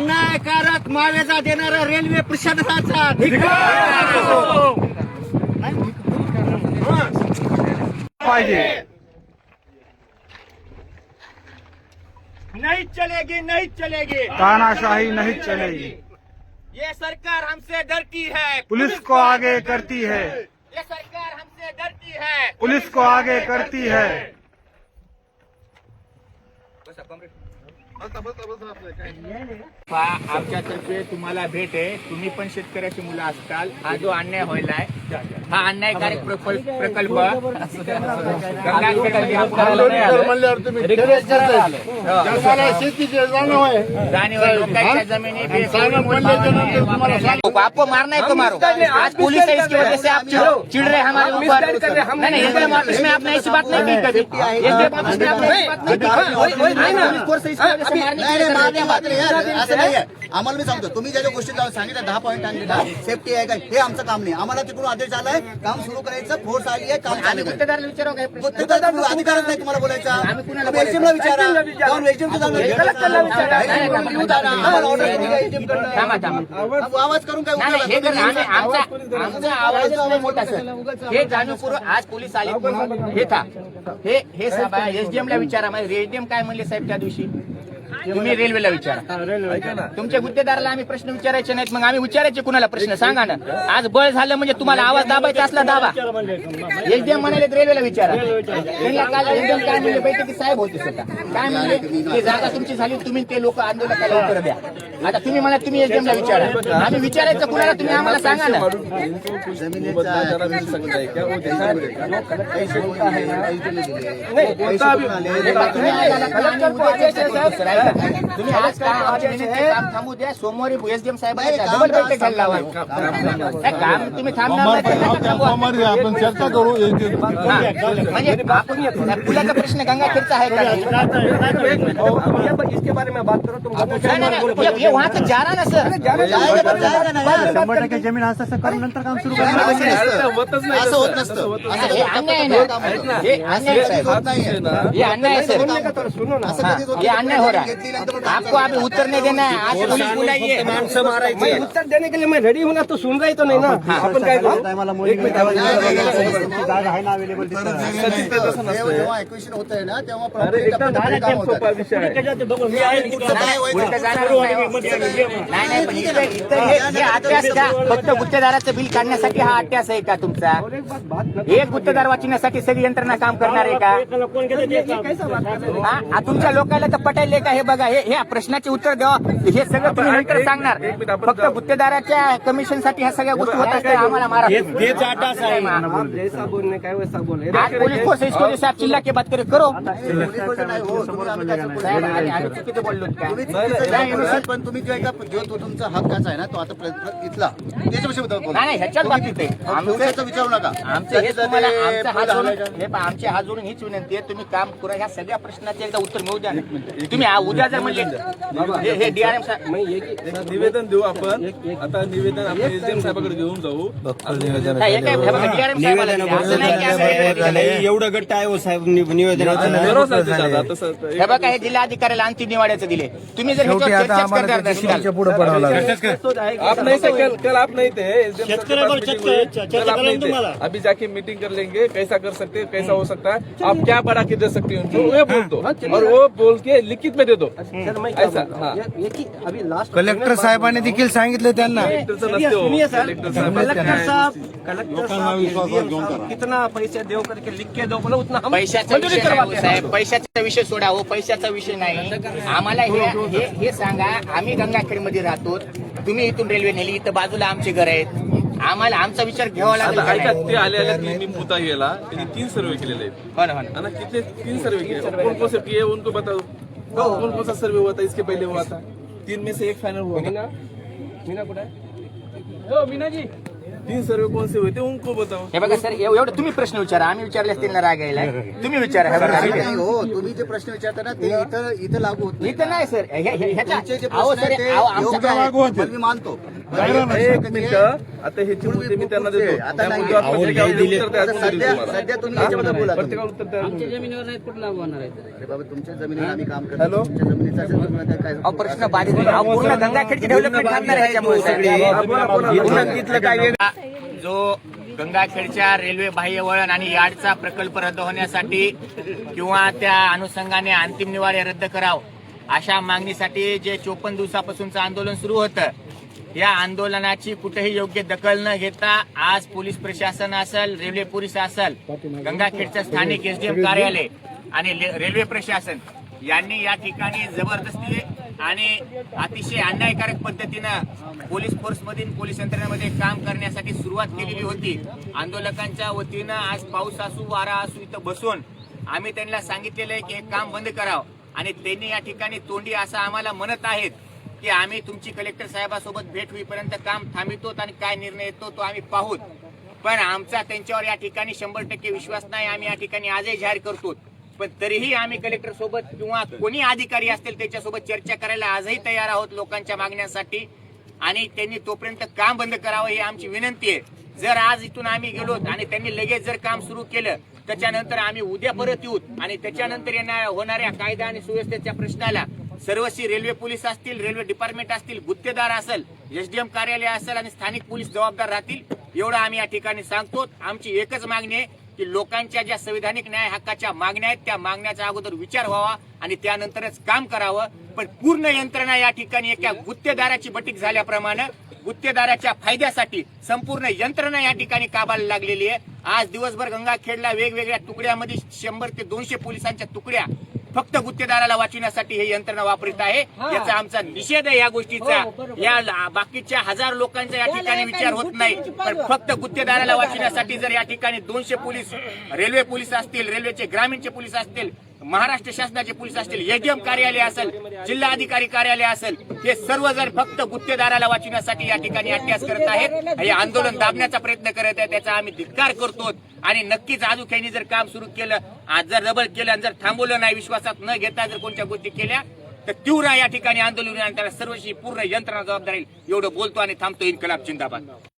अन्यायकारक मावेजा देणारा रेल्वे प्रशासनाचा पाहिजे. नहीं चलेगी, नहीं चलेगी, तानाशाही नहीं चलेगी. ये सरकार हमसे डरती है, पुलिस को आगे करती है. ये सरकार हमसे डरती है, पुलिस को आगे करती है. आमच्यातर्फे तुम्हाला भेट आहे. तुम्ही पण शेतकऱ्याची मुलं असताल. हा जो अन्याय व्हायलाय हा अन्यायकारक प्रकल्प जाणीव आहे. लोकांच्या जमिनी आपको मारना है तो मारो. आज पुलिस है, इसकी वजह से आप चिड़ रहे हैं हमारे ऊपर. नहीं, एसडीएम ऑफिस में आपने ऐसी बात नहीं की कभी. एसडीएम ऑफिस में आपने ऐसी बात नहीं की. असं नाहीये. आम्हाला मी सांगतो, तुम्ही ज्या गोष्टी सांगितल्या 10 पॉईंट आणले ना, सेफ्टी आहे काय, हे आमचं काम नाही. आम्हाला तिकडून आदेश आलाय, काम सुरू करायचं, फोर्स आली आहे, काम चालू आहे. गुत्तेदाराला विचारावं काय प्रश्न? गुत्तेदार अधिकारच नाही तुम्हाला बोलायचा. एसडीएमला विचारा, जाऊन एसडीएमचं जाऊन आवाज करून काय नाही, हे उपयोग? आमचा आवाज मोठा सर. हे जाणीवपूर्वक आज पोलीस आले हे था हे साहेब एसडीएम ला विचारा. एसडीएम काय म्हणले साहेब त्या दिवशी? तुम्ही रेल्वेला विचारा. तुमच्या गुत्तेदाराला आम्ही प्रश्न विचारायचे नाहीत, मग आम्ही विचारायचे कुणाला प्रश्न सांगा ना. आज बळ झालं म्हणजे तुम्हाला आवाज दाबायचा असला दाबा. एसडीएम म्हणाले रेल्वेला विचारा. त्यांना काल एसडीएम काय म्हणले बैठकीत साहेब होते स्वतः काय म्हणले की जागा तुमची झाली, तुम्ही ते लोक आंदोलकाला उत्तर द्या. आता तुम्ही म्हणा तुम्ही एसडीएमला विचारा. आम्ही विचारायचं कुणाला तुम्ही आम्हाला सांगा ना. तुम्ही आज काम थांबू द्या. सोमवारी एसडीएम साहेबांना डबल बैठक घ्यायला लावा. काम तुम्ही थांबणार नाही, आपण चर्चा करू. म्हणजे पुलाचा प्रश्न गंगाखेडचा आहे का? इसके बारे में बात करो तुम. ये वहाँ तक जा रहा ना सर. 100% जमीन असं करून नंतर काम सुरू असं होत नसतं. हे अन्याय आहे ना. हे अन्याय आहे. ये अन्याय है सर. सुनो ना, ये अन्याय हो रहा है. आपको अभी उत्तर नहीं देना है. आज पुलिस बुलाइए. मैं उत्तर देने के लिए मैं रेडी हूँ ना. तो सुन रही तो नहीं ना. आपण काय करू? जागा आहे ना अवेलेबल. जेव्हा एक्विशन होत आहे ना, तेव्हा नाही पण हे अट्यास का फक्त गुत्तेदाराचं बिल काढण्यासाठी हा अट्यास आहे का तुमचा? एक गुत्तेदार वाचण्यासाठी सगळी यंत्रणा काम करणार आहे का? तुमच्या लोकांना तर पटायले का हे बघा. हे प्रश्नाचे उत्तर द्यावा. हे सगळं तुम्ही नंतर सांगणार. फक्त गुत्तेदाराच्या कमिशनसाठी ह्या सगळ्या गोष्टी होत असतात. आम्हाला मारा. जैसा बोलने का वैसा बोले. आज पुलिस को इसको जैसे आप चिल्ला के बात करे करो. चुकीचं बोललो काय? पण तुम्ही जो तुमचा हक्काचा आहे ना, तो आता इथला त्याच्याविषयी नाही ह्याच्याच बाबतीत आहे. आमचं विचारू नका. आमचे हात जोडून हीच विनंती आहे. तुम्ही काम करा. ह्या सगळ्या प्रश्नाचे एकदा उत्तर मिळू द्या. तुम्ही उद्या जर म्हणजे हे डीआरएम निवेदन देऊ आपण. आता निवेदन आपण एसडीएम साहेबांकडे घेऊन जाऊ. एवढं गट्ट आहे साहेब निवेदन. हे बघा हे जिल्हाधिकाऱ्याला अंतिम निवाड्याचं दिले. तुम्ही जर पुढे पडावं लागेल. आप नहीं थे कल आप नहीं थे. अभी जाके मीटिंग कर लेंगे. कैसा कर सकते हैं, कैसा हो सकता है, आप क्या बढ़ा के दे सकते हैं उनको, वो बोल दो. और वो बोल के लिखित में दे दो. ऐसा अभी लास्ट कलेक्टर साहेबांनी देखील सांगितले त्यांना. सुनिए सर. कलेक्टर साहब कितना पैसे देव करके लिख के दो बोला उतना हम पैशाचा विषय नाही साहेब. पैशाचा विषय सोडा हो. पैशाचा विषय नाही. आम्हाला हे सांगा. आम्ही गंगाखेडमध्ये राहतो. तुम्ही इथून रेल्वे नेली. इथं बाजूला आमचे घर आहेत. आम्हाला आमचा विचार घ्यावा लागेल. ऐका ते आले मी मुद्दा गेला. त्यांनी 3 सर्वे केलेले आहेत. हो ना. कितने 3 सर्वे किए. कौन कौन से किए उनको बताओ. कौन कौन सा सर्वे हुआ था इसके पहले हुआ था. 3 में से एक फाइनल हुआ. मीना कुठे हो मीना जी. 3 सर्वे कौन से हुए थे उनको बताओ. हे बघा सर एवढं तुम्ही प्रश्न विचारा. आम्ही विचारले त्यांना राग यायला. तुम्ही विचारा. हे बघा नाही हो. तुम्ही जे प्रश्न विचारता ना, ते इथं लागू होत नाही. इथं नाही सर. तुमचे जे प्रश्न आहेत ते योग्य आहेत. मी मानतो. एक मिनिट, आता ह्याची मुद्दे मी त्यांना देतो. आता नाही. त्या मुद्द्यावर प्रत्येकावर उत्तर द्या. सध्या तुम्ही याच्याबद्दल बोला. प्रत्येकावर उत्तर द्या. अरे बाबा, तुमच्या जमिनीवर आम्ही काम करतो. हॅलो? तुमच्या जमिनीचा असेल, तुम्हाला काय अहो, प्रश्न बाधित होईल. अहो, पूर्ण गंगाखेडची डेव्हलपमेंट थांबणार आहे ह्याच्यामुळे जो गंगाखेडच्या रेल्वे बाह्यवळण आणि यार्डचा प्रकल्प रद्द होण्यासाठी किंवा त्या अनुषंगाने अंतिम निवाडे रद्द करावं अशा मागणीसाठी जे 54 दिवसापासूनचं आंदोलन सुरू होतं, या आंदोलनाची कुठेही योग्य दखल न घेता आज पोलीस प्रशासन असेल, रेल्वे पोलीस असेल, गंगाखेडचं स्थानिक एसडीएम कार्यालय आणि रेल्वे प्रशासन यांनी या ठिकाणी जबरदस्ती आणि अतिशय अन्यायकारक पद्धतीनं पोलीस फोर्समधील पोलीस यंत्रणेमध्ये काम करण्यासाठी सुरुवात केलेली होती. आंदोलकांच्या वतीनं आज पाऊस असू वारा असू इथं बसून आम्ही त्यांना सांगितलेलं आहे की हे काम बंद करावं आणि त्यांनी या ठिकाणी तोंडी असं आम्हाला म्हणत आहेत की आम्ही तुमची कलेक्टर साहेबासोबत भेट होईपर्यंत काम थांबितो आणि काय निर्णय येतो तो आम्ही पाहूत. पण आमचा त्यांच्यावर या ठिकाणी 100% विश्वास नाही. आम्ही या ठिकाणी आजही जाहीर करतो. पण तरीही आम्ही कलेक्टर सोबत किंवा कोणी अधिकारी असतील त्याच्यासोबत चर्चा करायला आजही तयार आहोत लोकांच्या मागण्यासाठी आणि त्यांनी तोपर्यंत काम बंद करावं ही आमची विनंती आहे. जर आज इथून आम्ही गेलो आणि त्यांनी लगेच जर काम सुरू केलं त्याच्यानंतर आम्ही उद्या परत येऊ आणि त्याच्यानंतर होणाऱ्या कायदा आणि सुव्यवस्थेच्या प्रश्नाला सर्वस्वी रेल्वे पोलीस असतील, रेल्वे डिपार्टमेंट असतील, गुत्तेदार असेल, एसडीएम कार्यालय असेल आणि स्थानिक पोलीस जबाबदार राहतील एवढं आम्ही या ठिकाणी सांगतो. आमची एकच मागणी आहे की लोकांच्या ज्या संविधानिक न्याय हक्काच्या मागण्या आहेत त्या मागण्याचा अगोदर विचार व्हावा आणि त्यानंतरच काम करावं. पण पूर्ण यंत्रणा या ठिकाणी एका गुत्तेदाराची बटीक झाल्याप्रमाणे गुत्तेदाराच्या फायद्यासाठी संपूर्ण यंत्रणा या ठिकाणी काबाला लागलेली आहे. आज दिवसभर गंगाखेडला वेगवेगळ्या तुकड्यामध्ये 100 ते 200 पोलिसांच्या तुकड्या फक्त गुत्तेदाराला वाचवण्यासाठी हे यंत्रणा वापरत आहे. याचा आमचा निषेध आहे. या गोष्टीचा या बाकीच्या हजार लोकांचा या ठिकाणी विचार होत नाही. पण फक्त गुत्तेदाराला वाचवण्यासाठी जर या ठिकाणी 200 पोलीस, रेल्वे पोलीस असतील, रेल्वेचे ग्रामीणचे पोलीस असतील, महाराष्ट्र शासनाचे पोलीस असतील, एसडीएम कार्यालय असेल, जिल्हा अधिकारी कार्यालय असेल, हे सर्वजण फक्त गुत्तेदाराला वाचवण्यासाठी या ठिकाणी अट्यास करत आहेत. हे आंदोलन दाबण्याचा प्रयत्न करत आहे. त्याचा आम्ही धिक्कार करतो आणि नक्कीच आजूख्यांनी जर काम सुरू केलं, आज जर रबल केलं आणि जर थांबवलं नाही, विश्वासात न घेता जर कोणत्या गोष्टी केल्या तर तीव्र या ठिकाणी आंदोलन आणि त्याला सर्वशी पूर्ण यंत्रणा जबाबदार राहील. एवढं बोलतो आणि थांबतो. इन्कलाब जिंदाबाद.